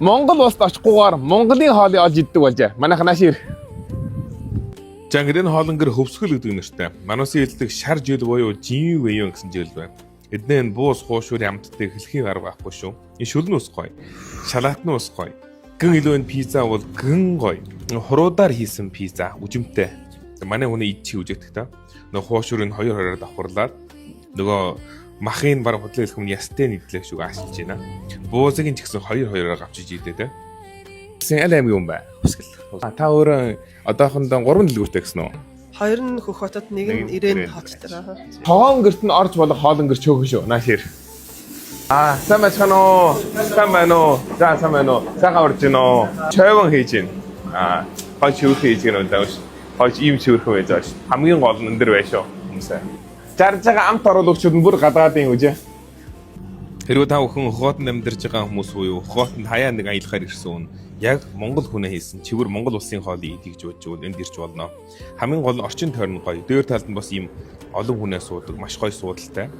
Монгол улсад очихгүйгээр Монголын хоолыг олж иддэг болжээ. Манайх наашир. Жангэрийн хоолнгэр хөвсгөл гэдэг нэртэй. Манусын хэлдэг шар жил буюу жин вэйон гэсэн жил байна. Эдний буус хуушуурын амттай хэлхийн арга байхгүй шүү. Энэ шүлэн ус гоё. Шалаатны ус гоё. Гэн илүүн пизза бол гэн гоё. Хуруудаар хийсэн пизза үжимтэй. Манай хүний идчих үжигдэх та. Нөгөө хуушуурын 2-2-оор давхарлаад нөгөө махын баг худлаа хэлэх юм ястай нийтлэх шүү аашилж байна. Буузгийн ч гэсэн 2-2-оор авчиж идэ тэ. Гэсэн аль аймгийн хүн бай. Хүсгэл. Та өөрөө одоохондоо 3 дэлгүүртэй гэсэн үү? 2 нь Хөх хотод, 1 нь Ирээн хот дээр. Тоон гэрт нь орж болох хоолн гэр чөөхөн шүү. Наашир. Сайн байна уу? Сайн байна уу? За сайн байна уу? Сайхан урж гин үү? Чойвон хийж гин. Хойч юу хийж гин үү дааш. Хойч ийм чөөрхөн байж байгаа ш. Хамгийн гол нь энэ дэр байшаа хүмүүсээ. Жарж байгаа амт оруулагчид нь бүр гадаадын үжээ. Хэрвээ та бүхэн Хотод амьдарч байгаа хүмүүс буюу Хотод хаяа нэг аялахаар ирсэн хүн яг Монгол хүнээ хийсэн чигээр Монгол улсын хоолыг идэж бодож энд ирж болно. Хамгийн гол нь орчин тойрон гоё. Дээр талд нь бас ийм олон хүнээ суудаг, маш гоё суудалтай.